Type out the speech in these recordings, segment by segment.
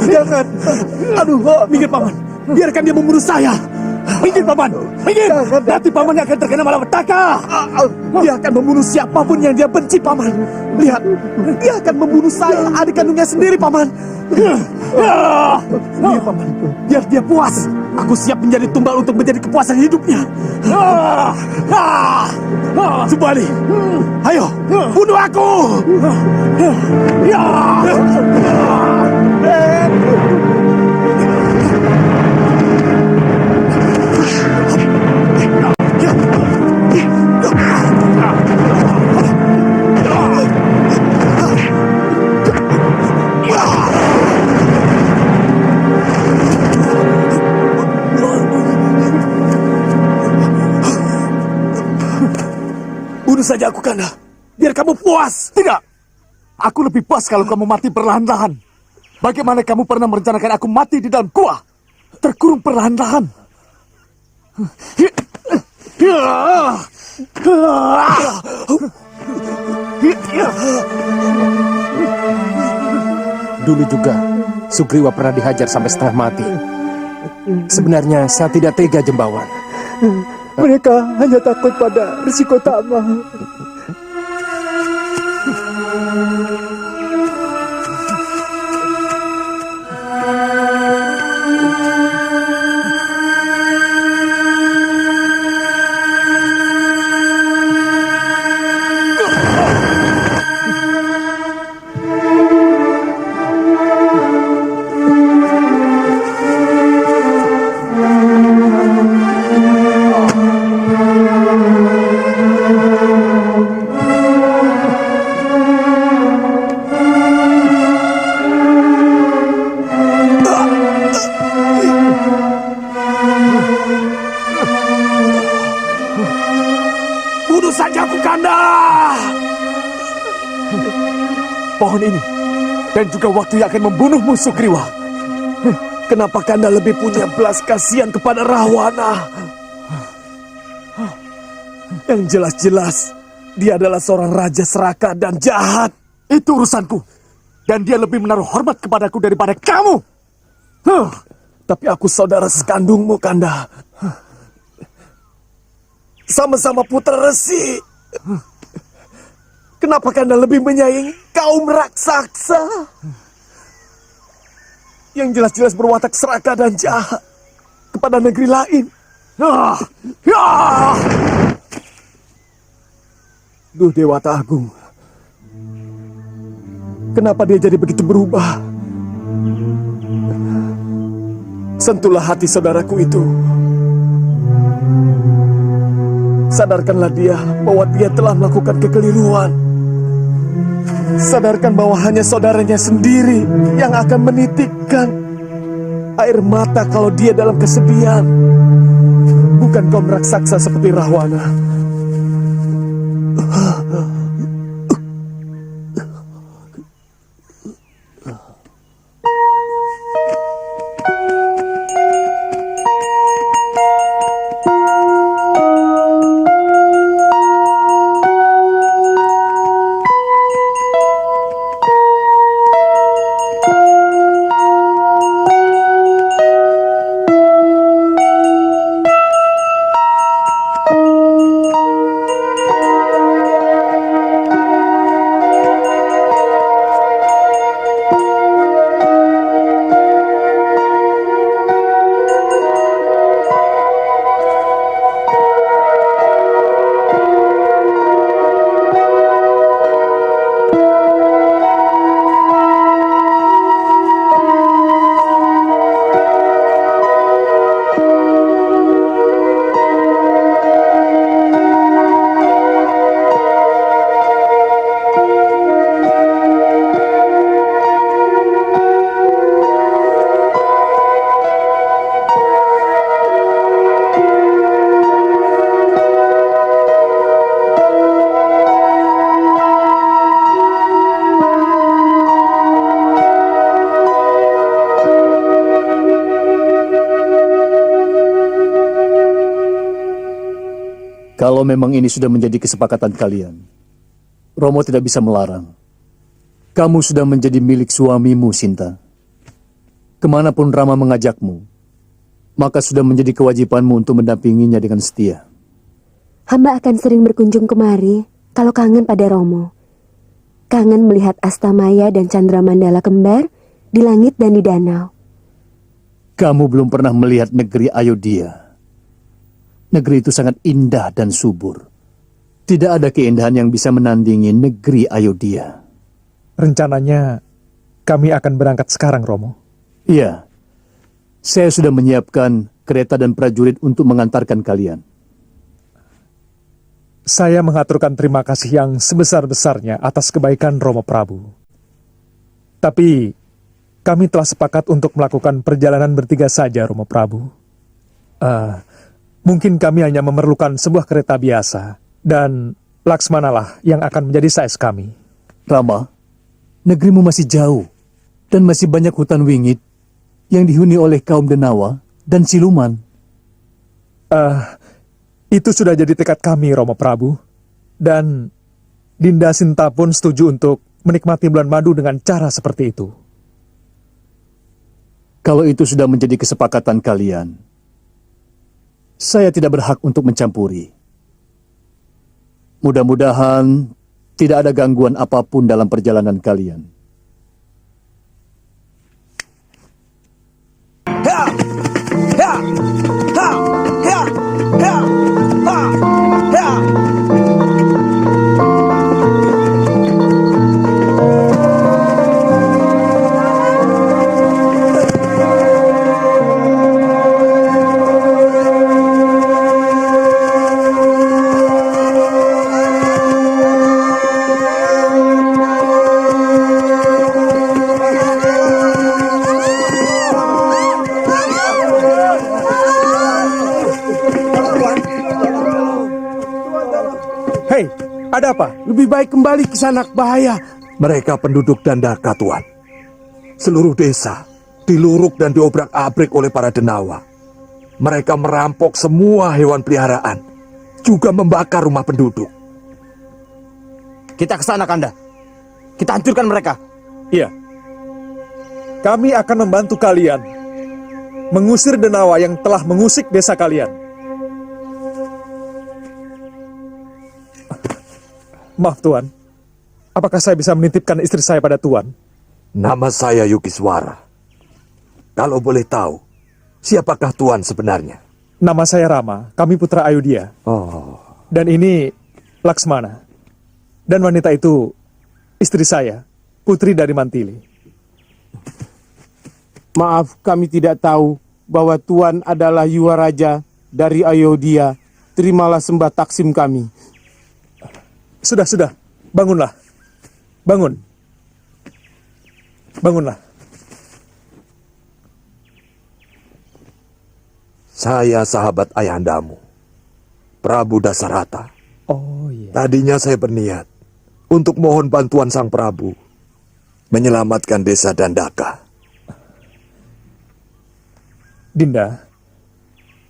Jangan. Aduh, minggir paman. Biarkan dia membunuh saya. Minggir paman. Minggir. Nanti paman akan terkena malapetaka. Dia akan membunuh siapapun yang dia benci, paman. Lihat, dia akan membunuh saya, adik kandungnya sendiri, paman. Minggir paman. Biar dia puas. Aku siap menjadi tumbal untuk menjadi kepuasan hidupnya. Subali, ayo, bunuh aku. Bunuh saja aku, Kanda. Biar kamu puas. Tidak. Aku lebih puas kalau kamu mati perlahan-lahan. Bagaimana kamu pernah merencanakan aku mati di dalam gua? Terkurung perlahan-lahan. Dulu juga, Sugriwa pernah dihajar sampai setengah mati. Sebenarnya saya tidak tega, Jembawan. Mereka hanya takut pada risiko Tama. Bunuh saja aku, Kanda. Pohon ini dan juga waktu yang akan membunuhmu, Sugriwa. Kenapa Kanda lebih punya belas kasihan kepada Rahwana? Yang jelas-jelas dia adalah seorang raja serakah dan jahat. Itu urusanku. Dan dia lebih menaruh hormat kepadaku daripada kamu. Tapi aku saudara sekandungmu, Kanda. Sama-sama putra resi. Kenapa Kanda lebih menyayangi kaum raksasa? Yang jelas-jelas berwatak serakah dan jahat kepada negeri lain. Duh, Dewata Agung. Kenapa dia jadi begitu berubah? Sentuhlah hati saudaraku itu. Sadarkanlah dia bahwa dia telah melakukan kekeliruan. Sadarkan bahwa hanya saudaranya sendiri yang akan menitikkan air mata kalau dia dalam kesedihan. Bukan kaum raksasa seperti Rahwana. Kalau memang ini sudah menjadi kesepakatan kalian, Romo tidak bisa melarang. Kamu sudah menjadi milik suamimu, Sinta. Kemanapun Rama mengajakmu, maka sudah menjadi kewajibanmu untuk mendampinginya dengan setia. Hamba akan sering berkunjung kemari kalau kangen pada Romo. Kangen melihat Astamaya dan Chandramandala kembar di langit dan di danau. Kamu belum pernah melihat negeri Ayodhya. Negeri itu sangat indah dan subur. Tidak ada keindahan yang bisa menandingi negeri Ayodhya. Rencananya kami akan berangkat sekarang, Romo. Iya, saya sudah menyiapkan kereta dan prajurit untuk mengantarkan kalian. Saya mengaturkan terima kasih yang sebesar-besarnya atas kebaikan Romo Prabu. Tapi kami telah sepakat untuk melakukan perjalanan bertiga saja, Romo Prabu. Mungkin kami hanya memerlukan sebuah kereta biasa, dan Laksmanalah yang akan menjadi sais kami. Rama, negerimu masih jauh, dan masih banyak hutan wingit yang dihuni oleh kaum Denawa dan siluman. Itu sudah jadi tekad kami, Romo Prabu. Dan Dinda Sinta pun setuju untuk menikmati bulan madu dengan cara seperti itu. Kalau itu sudah menjadi kesepakatan kalian, saya tidak berhak untuk mencampuri. Mudah-mudahan tidak ada gangguan apapun dalam perjalanan kalian. Hei, ada apa? Lebih baik kembali ke sana, bahaya. Mereka penduduk Dandaka, Tuan. Seluruh desa diluruk dan diobrak-abrik oleh para Denawa. Mereka merampok semua hewan peliharaan, juga membakar rumah penduduk. Kita ke sana, Kanda. Kita hancurkan mereka. Iya. Kami akan membantu kalian mengusir Denawa yang telah mengusik desa kalian. Maaf, Tuan. Apakah saya bisa menitipkan istri saya pada Tuan? Nama saya Yukiswara. Kalau boleh tahu, siapakah Tuan sebenarnya? Nama saya Rama, kami putra Ayodhya. Oh, Dan ini Laksmana. Dan wanita itu istri saya, putri dari Mantili. Maaf, kami tidak tahu bahwa Tuan adalah Yuwaraja dari Ayodhya. Terimalah sembah taksim kami. Sudah. Bangunlah. Bangunlah. saya sahabat ayahandamu, Prabu Dasarata. Oh iya. Tadinya saya berniat untuk mohon bantuan Sang Prabu menyelamatkan desa Dandaka. Dinda,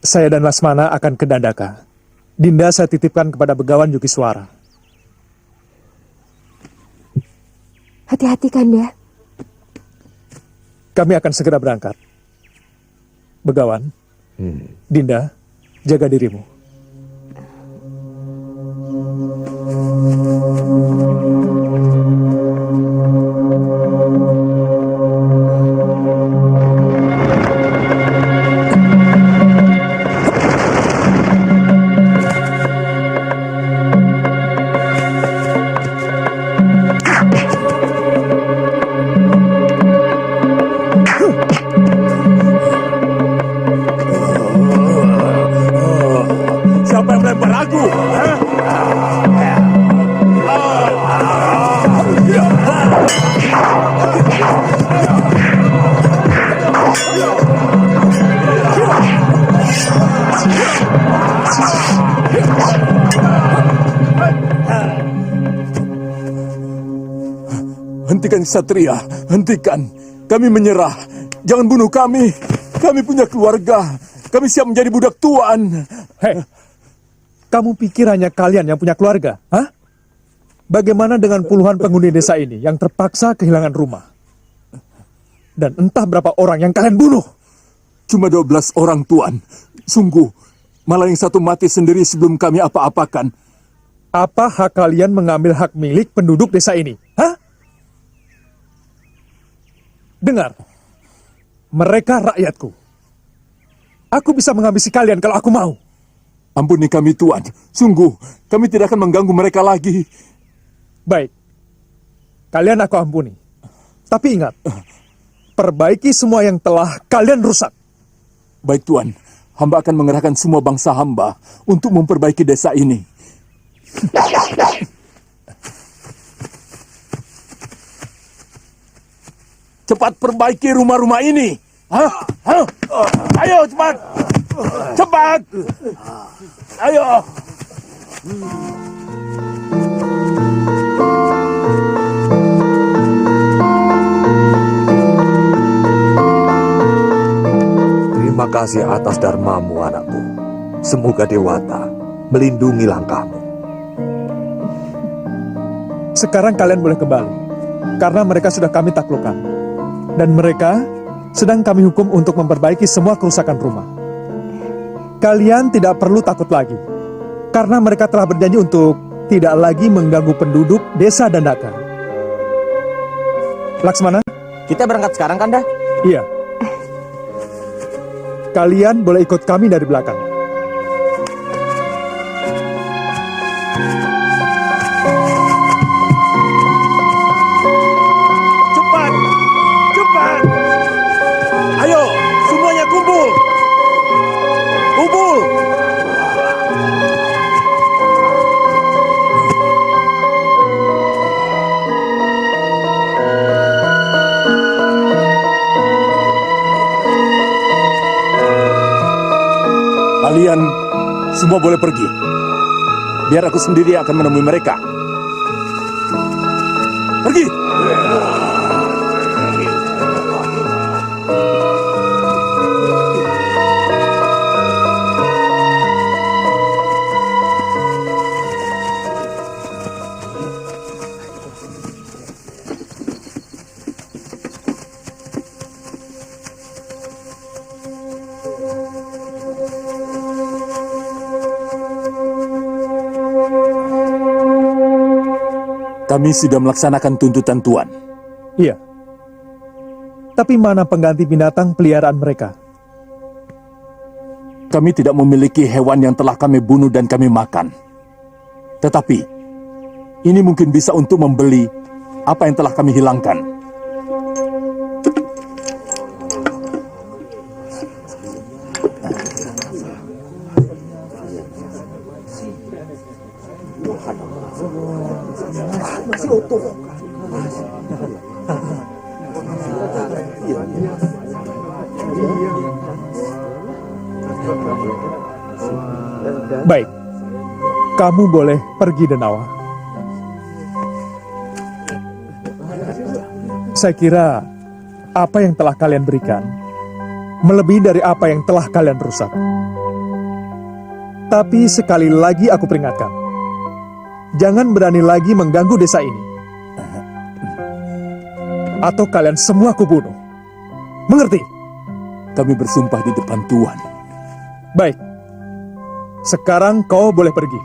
saya dan Lasmana akan ke Dandaka. Dinda saya titipkan kepada Begawan Yukiswara. Hati-hati, Kanda. Kami akan segera berangkat. Begawan, Dinda, jaga dirimu. Siapa yang melempar aku? Hentikan Satria, hentikan. Kami menyerah. Jangan bunuh kami. Kami punya keluarga. Kami siap menjadi budak Tuan. Hei, kamu pikir hanya kalian yang punya keluarga? Hah? Bagaimana dengan puluhan penghuni desa ini yang terpaksa kehilangan rumah? Dan entah berapa orang yang kalian bunuh. Cuma 12 orang, Tuan. Sungguh, malah yang satu mati sendiri sebelum kami apa-apakan. Apa hak kalian mengambil hak milik penduduk desa ini? Hah? Dengar, mereka rakyatku. Aku bisa menghabisi kalian kalau aku mau. Ampuni kami, Tuan. Sungguh, kami tidak akan mengganggu mereka lagi. Baik, kalian aku ampuni. Tapi ingat, perbaiki semua yang telah kalian rusak. Baik, Tuan. Hamba akan mengerahkan semua bangsa hamba untuk memperbaiki desa ini. Cepat perbaiki rumah-rumah ini. Hah? Hah? Ayo cepat. Cepat. Ayo. Terima kasih atas dharmamu, anakku. Semoga Dewata melindungi langkahmu. Sekarang kalian boleh kembali, karena mereka sudah kami taklukkan. Dan mereka sedang kami hukum untuk memperbaiki semua kerusakan rumah. Kalian tidak perlu takut lagi, karena mereka telah berjanji untuk tidak lagi mengganggu penduduk desa Dandaka. Laksmana? Kita berangkat sekarang, Kanda? Iya. Kalian boleh ikut kami dari belakang. Cepat. Cepat. Ayo, semuanya kumpul. Kumpul. Kalian semua boleh pergi. Biar aku sendiri akan menemui mereka. Pergi! Kami sudah melaksanakan tuntutan Tuan. Iya. Tapi mana pengganti binatang peliharaan mereka? Kami tidak memiliki hewan yang telah kami bunuh dan kami makan. Tetapi, ini mungkin bisa untuk membeli apa yang telah kami hilangkan. Baik, kamu boleh pergi, Denawa. Saya kira apa yang telah kalian berikan melebihi dari apa yang telah kalian rusak. Tapi sekali lagi aku peringatkan, jangan berani lagi mengganggu desa ini. Atau kalian semua kubunuh. Mengerti? Kami bersumpah di depan Tuan. Baik. Sekarang kau boleh pergi.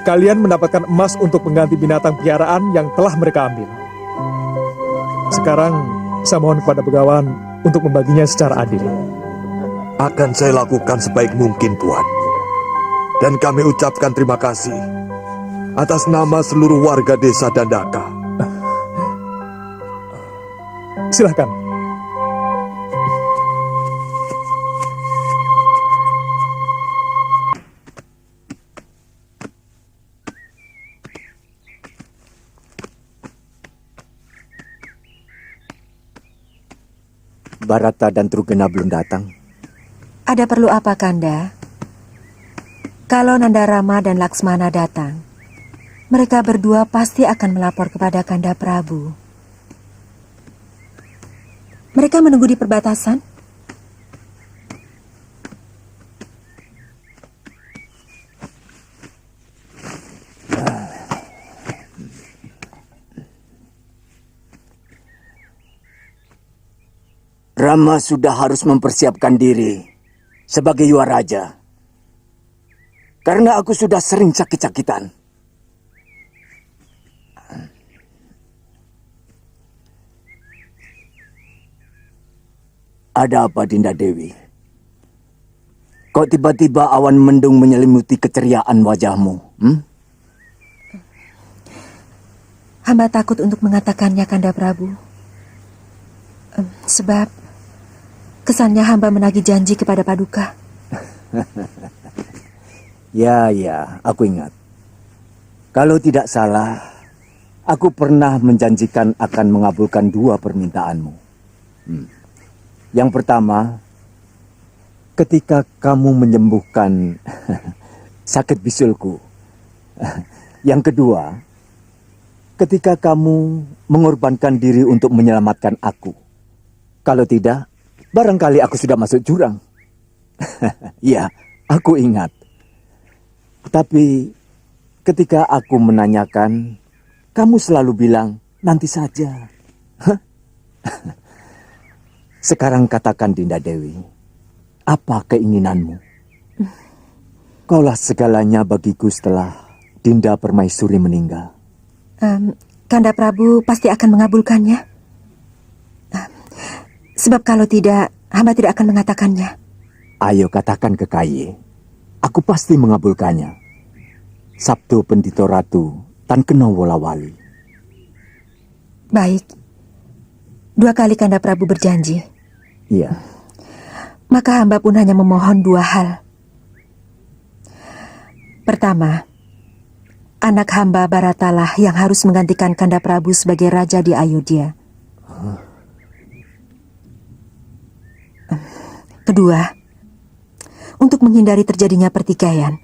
Kalian mendapatkan emas untuk mengganti binatang piaraan yang telah mereka ambil. Sekarang saya mohon kepada Begawan untuk membaginya secara adil. Akan saya lakukan sebaik mungkin, Tuan. Dan kami ucapkan terima kasih atas nama seluruh warga desa Dandaka. Silahkan. Barata dan Trugena belum datang. Ada perlu apa, Kanda? Kalau Nandarama dan Laksmana datang, mereka berdua pasti akan melapor kepada Kanda Prabu. Mereka menunggu di perbatasan? Rama sudah harus mempersiapkan diri sebagai Yuaraja. Karena aku sudah sering sakit-sakitan. Ada apa, Dinda Dewi? Kok tiba-tiba awan mendung menyelimuti keceriaan wajahmu? Hamba takut untuk mengatakannya, Kanda Prabu. Sebab kesannya hamba menagih janji kepada Paduka. Ya, aku ingat. Kalau tidak salah, aku pernah menjanjikan akan mengabulkan 2 permintaanmu. Yang pertama, ketika kamu menyembuhkan sakit bisulku. Yang kedua, ketika kamu mengorbankan diri untuk menyelamatkan aku. Kalau tidak, barangkali aku sudah masuk jurang. Ya, aku ingat. Tapi ketika aku menanyakan, kamu selalu bilang, nanti saja. Sekarang katakan, Dinda Dewi, apa keinginanmu? Kaulah segalanya bagiku setelah Dinda Permaisuri meninggal. Kanda Prabu pasti akan mengabulkannya. Sebab kalau tidak, hamba tidak akan mengatakannya. Ayo katakan ke Kaye, aku pasti mengabulkannya. Sabtu Pendito Ratu Tan Kena Wolawali. Baik. 2 kali Kanda Prabu berjanji. Iya. Maka hamba pun hanya memohon 2 hal. Pertama, anak hamba Baratalah yang harus menggantikan Kanda Prabu sebagai raja di Ayodhya. Kedua, untuk menghindari terjadinya pertikaian,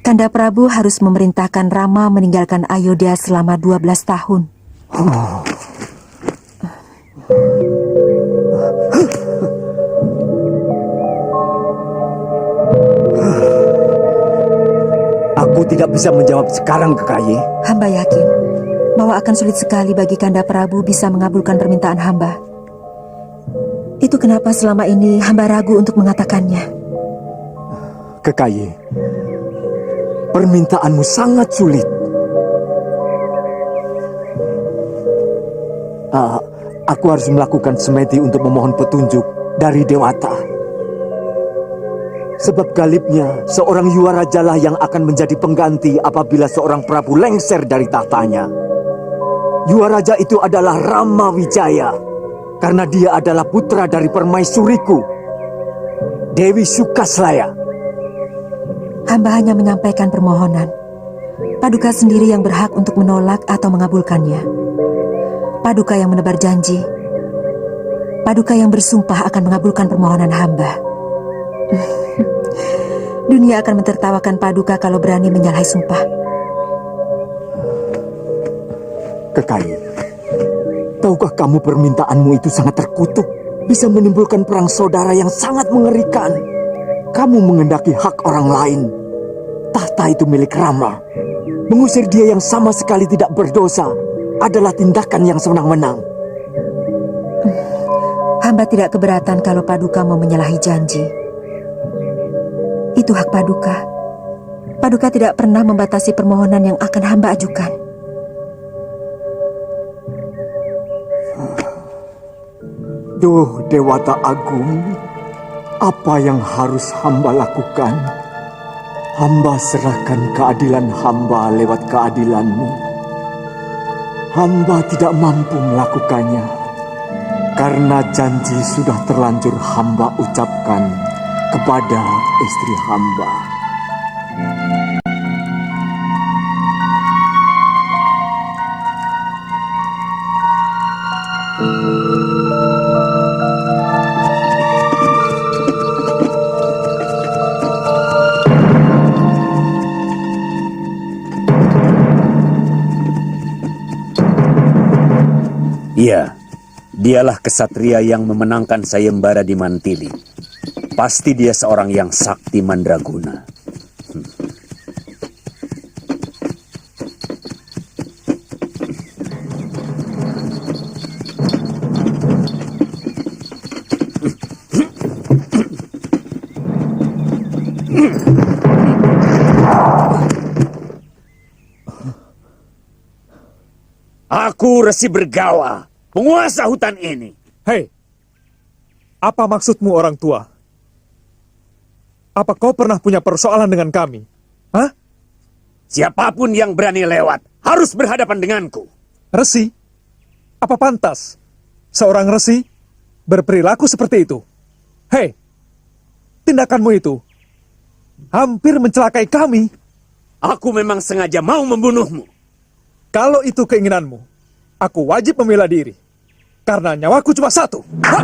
Kanda Prabu harus memerintahkan Rama meninggalkan Ayodhya selama 12 tahun. Aku tidak bisa menjawab sekarang, Kekayi. Hamba yakin bahwa akan sulit sekali bagi Kanda Prabu bisa mengabulkan permintaan hamba. Itu kenapa selama ini hamba ragu untuk mengatakannya. Kekayi, permintaanmu sangat sulit. Aku harus melakukan semedi untuk memohon petunjuk dari Dewata. Sebab galibnya seorang Yuaraja lah yang akan menjadi pengganti apabila seorang Prabu lengser dari tahtanya. Yuaraja itu adalah Rama Wijaya, karena dia adalah putra dari permaisuriku, Dewi Sukaslaya. Hamba hanya menyampaikan permohonan. Paduka sendiri yang berhak untuk menolak atau mengabulkannya. Paduka yang menebar janji. Paduka yang bersumpah akan mengabulkan permohonan hamba. Dunia akan mentertawakan Paduka kalau berani menyalahi sumpah. Kekayi, tahukah kamu permintaanmu itu sangat terkutuk? Bisa menimbulkan perang saudara yang sangat mengerikan. Kamu mengendaki hak orang lain. Tahta itu milik Rama. Mengusir dia yang sama sekali tidak berdosa adalah tindakan yang sewenang-wenang. Hamba tidak keberatan kalau Paduka mau menyalahi janji. Itu hak Paduka. Paduka tidak pernah membatasi permohonan yang akan hamba ajukan. Duh, Dewata Agung, apa yang harus hamba lakukan? Hamba serahkan keadilan hamba lewat keadilanmu. Hamba tidak mampu melakukannya, karena janji sudah terlanjur hamba ucapkan kepada istri hamba. Iya, dialah kesatria yang memenangkan sayembara di Mantili. Pasti dia seorang yang sakti mandraguna. Aku Resi Bergawa, penguasa hutan ini. Hei, apa maksudmu orang tua? Apa kau pernah punya persoalan dengan kami? Hah? Siapapun yang berani lewat harus berhadapan denganku. Resi? Apa pantas seorang resi berperilaku seperti itu? Hei, tindakanmu itu hampir mencelakai kami. Aku memang sengaja mau membunuhmu. Kalau itu keinginanmu, aku wajib membela diri. Karena nyawaku cuma satu. Ha!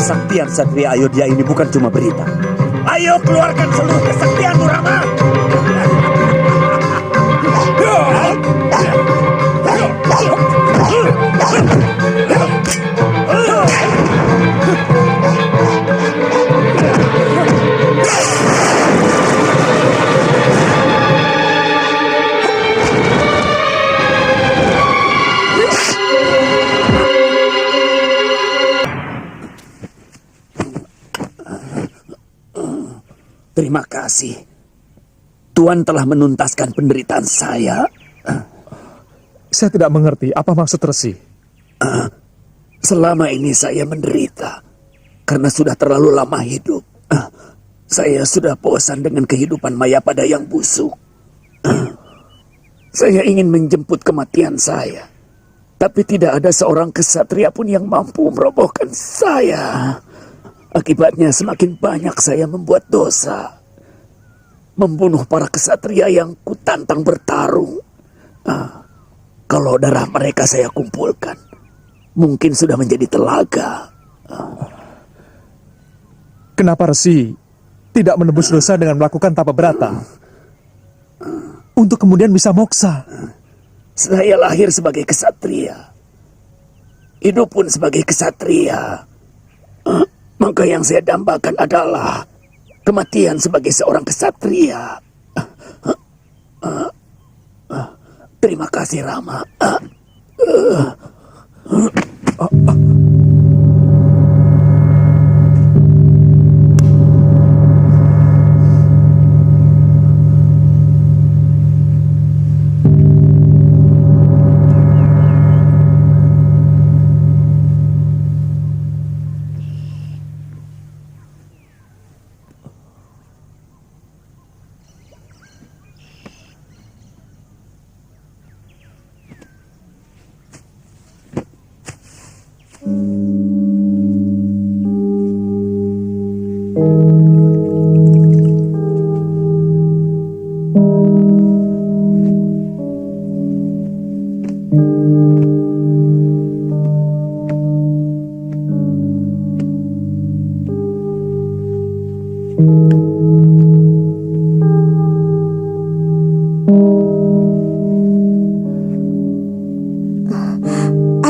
Kesaktian Satria Ayodhya ini bukan cuma berita. Ayo keluarkan seluruh kesaktianmu, Rama! Terima kasih. Tuan telah menuntaskan penderitaan saya. Saya tidak mengerti apa maksud resi. Selama ini saya menderita karena sudah terlalu lama hidup. Saya sudah bosan dengan kehidupan Mayapada yang busuk. Saya ingin menjemput kematian saya. Tapi tidak ada seorang kesatria pun yang mampu merobohkan saya. Akibatnya semakin banyak saya membuat dosa. Membunuh para kesatria yang kutantang bertarung. Kalau darah mereka saya kumpulkan, mungkin sudah menjadi telaga. Kenapa resi tidak menebus dosa dengan melakukan tapa berata? Untuk kemudian bisa moksa. Saya lahir sebagai kesatria. Hidup pun sebagai kesatria. Maka yang saya dambakan adalah kematian sebagai seorang kesatria. Terima kasih, Rama.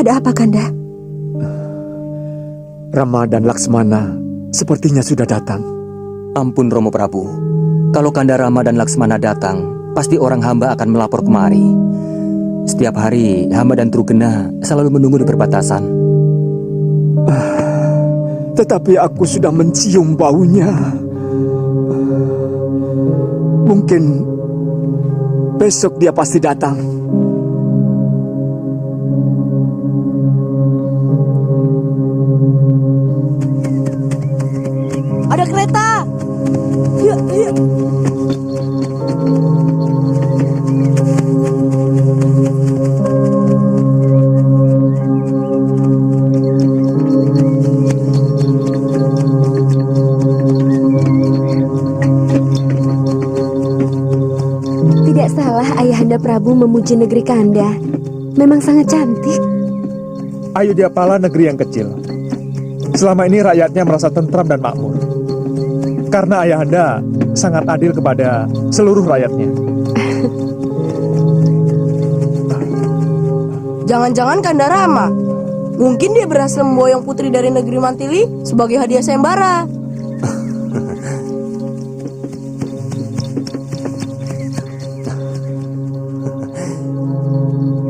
Ada apa, Kanda? Rama dan Laksmana sepertinya sudah datang. Ampun Romo Prabu, kalau Kanda Rama dan Laksmana datang, pasti orang hamba akan melapor kemari. Setiap hari, hamba dan Trugena selalu menunggu di perbatasan. Tetapi aku sudah mencium baunya. Mungkin besok dia pasti datang. Ada kereta! Yuk, yuk! Tidak salah Ayahanda Prabu memuji negeri Kanda. Memang sangat cantik. Ayodhyapala negeri yang kecil. Selama ini rakyatnya merasa tentram dan makmur. Karena Ayahanda sangat adil kepada seluruh rakyatnya. Jangan-jangan Kanda Rama Mungkin dia berhasil memboyong putri dari negeri Mantili sebagai hadiah sayembara.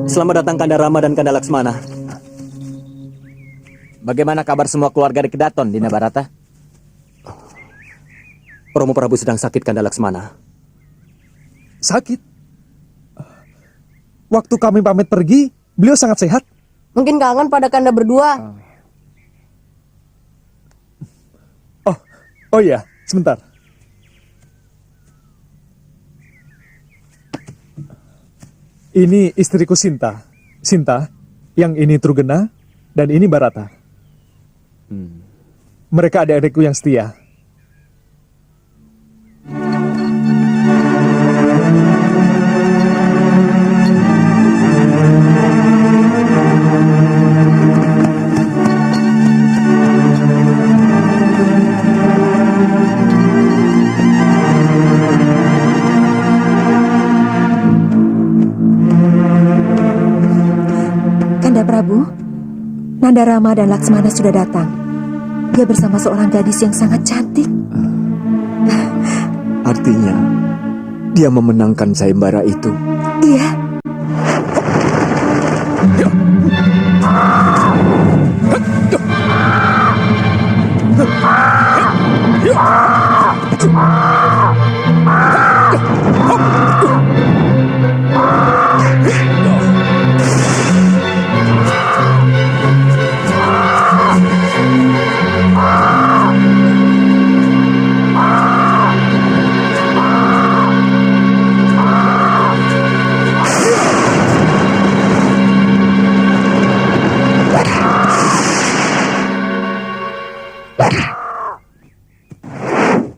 Selamat datang Kanda Rama dan Kanda Laksmana. Bagaimana kabar semua keluarga di Kedaton, Dinda Barata? Romo Prabu sedang sakit, Kanda Laksmana. Sakit? Waktu kami pamit pergi, beliau sangat sehat. Mungkin kangen pada Kanda berdua. Oh iya, sebentar. Ini istriku Sinta. Sinta, yang ini Trugena, dan ini Barata. Mereka adik-adikku yang setia. Kanda Prabu, Nanda Rama dan Laksmana sudah datang. Dia bersama seorang gadis yang sangat cantik. Artinya, dia memenangkan sayembara itu. Iya.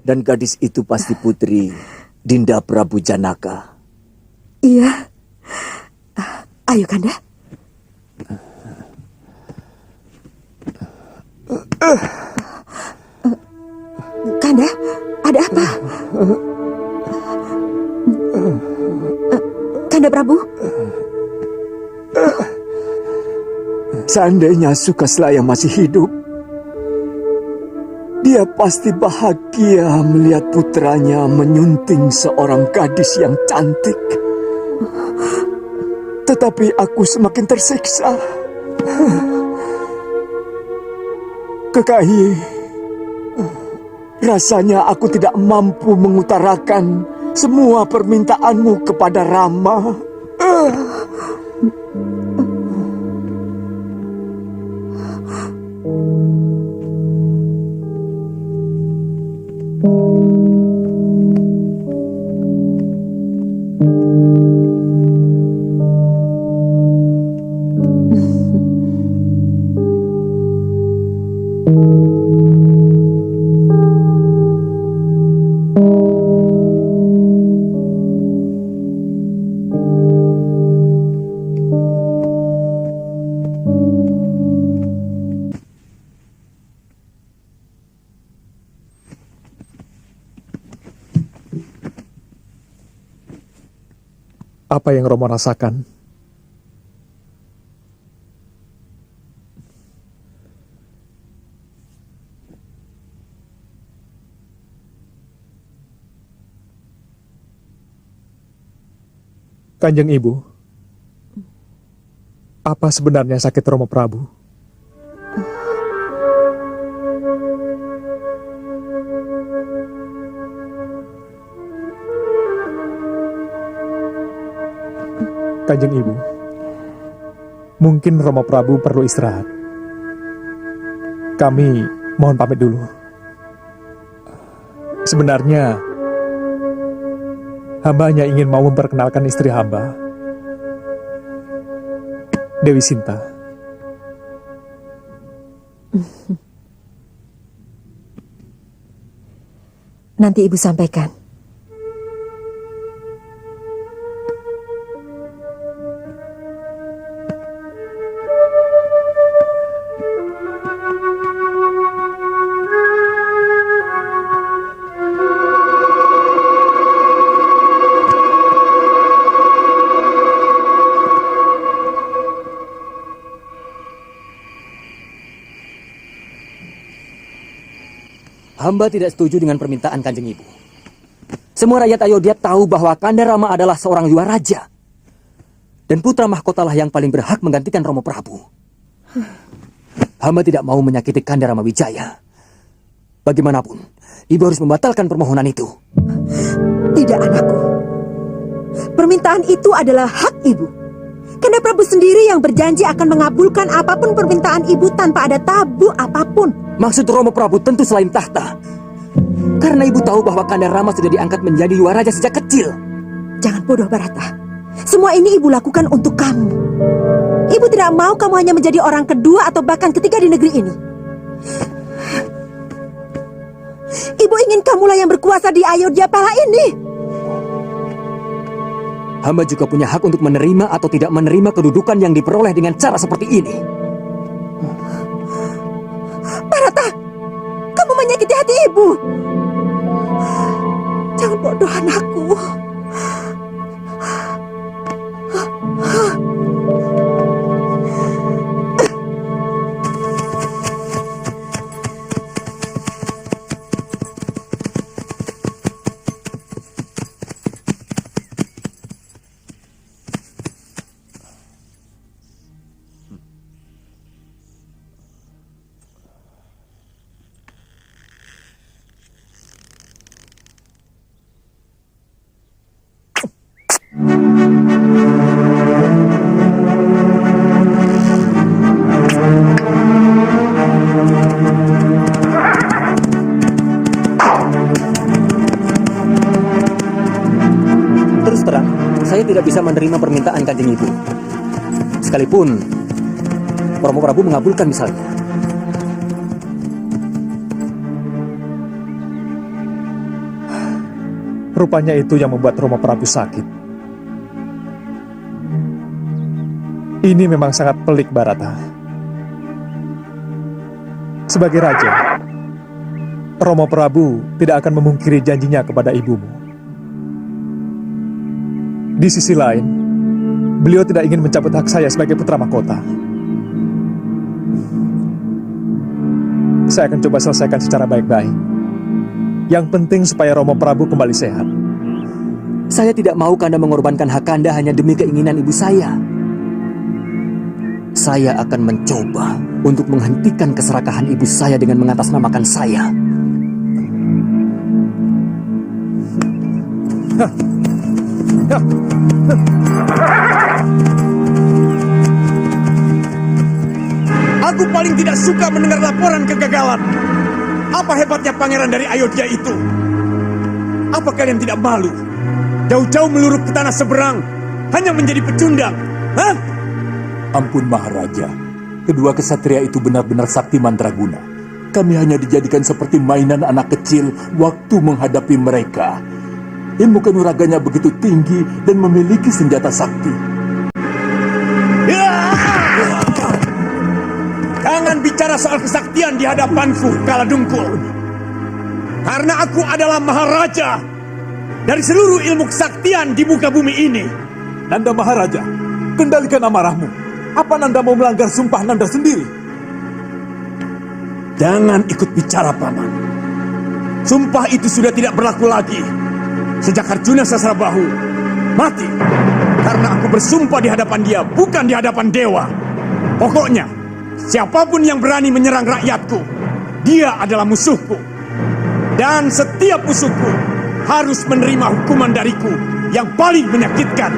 Dan gadis itu pasti putri Dinda Prabu Janaka. Iya. Ayo Kanda. Kanda, ada apa? Kanda Prabu? Seandainya Sukasla yang masih hidup, dia pasti bahagia melihat putranya menyunting seorang gadis yang cantik. Tetapi aku semakin tersiksa. Kekasih, rasanya aku tidak mampu mengutarakan semua permintaanmu kepada Rama. Apa yang Romo rasakan? Kanjeng Ibu, apa sebenarnya sakit Romo Prabu? Kanjeng Ibu, mungkin Romo Prabu perlu istirahat. Kami mohon pamit dulu. Sebenarnya, hamba hanya ingin mau memperkenalkan istri hamba, Dewi Sinta. Nanti Ibu sampaikan. Hamba tidak setuju dengan permintaan Kanjeng Ibu. Semua rakyat Ayodhya tahu bahwa Kanda Rama adalah seorang Yuaraja. Dan putra mahkotalah yang paling berhak menggantikan Romo Prabu. Hamba tidak mau menyakiti Kanda Rama Wijaya. Bagaimanapun, ibu harus membatalkan permohonan itu. Tidak, anakku. Permintaan itu adalah hak ibu. Kanda Prabu sendiri yang berjanji akan mengabulkan apapun permintaan ibu tanpa ada tabu apapun. Maksud Romo Prabu tentu selain tahta. Karena ibu tahu bahwa Kanda Rama sudah diangkat menjadi Yuaraja sejak kecil. Jangan bodoh, Barata. Semua ini ibu lakukan untuk kamu. Ibu tidak mau kamu hanya menjadi orang kedua atau bahkan ketiga di negeri ini. Ibu ingin kamulah yang berkuasa di Ayodhya Pala ini. Hamba juga punya hak untuk menerima atau tidak menerima kedudukan yang diperoleh dengan cara seperti ini. Barata, kamu menyakiti hati ibu. Jangan bodoh, anakku. Terus terang, saya tidak bisa menerima permintaan Kanjeng Ibu. Sekalipun Romo Prabu mengabulkan misalnya. Rupanya itu yang membuat Romo Prabu sakit. Ini memang sangat pelik, Barata. Sebagai raja, Romo Prabu tidak akan memungkiri janjinya kepada ibumu. Di sisi lain, beliau tidak ingin mencabut hak saya sebagai putra mahkota. Saya akan coba selesaikan secara baik-baik. Yang penting supaya Romo Prabu kembali sehat. Saya tidak mau Kanda mengorbankan hak Kanda hanya demi keinginan ibu saya. Saya akan mencoba untuk menghentikan keserakahan ibu saya dengan mengatasnamakan saya. Aku paling tidak suka mendengar laporan kegagalan. Apa hebatnya pangeran dari Ayodhya itu? Apa kalian tidak malu? Jauh-jauh meluruk ke tanah seberang hanya menjadi pecundang. Hah? Ampun Maharaja, kedua kesatria itu benar-benar sakti mandraguna. Kami hanya dijadikan seperti mainan anak kecil waktu menghadapi mereka. Ilmu kanuraganya begitu tinggi dan memiliki senjata sakti. Jangan bicara soal kesaktian di hadapanku, Kala Dungkul. Karena aku adalah Maharaja dari seluruh ilmu kesaktian di muka bumi ini. Nanda Maharaja, kendalikan amarahmu. Apa Nanda mau melanggar sumpah Nanda sendiri? Jangan ikut bicara, Paman. Sumpah itu sudah tidak berlaku lagi sejak Arjuna Sasrabahu mati. Karena aku bersumpah di hadapan dia, bukan di hadapan dewa. Pokoknya, siapapun yang berani menyerang rakyatku, dia adalah musuhku. Dan setiap musuhku harus menerima hukuman dariku yang paling menyakitkan.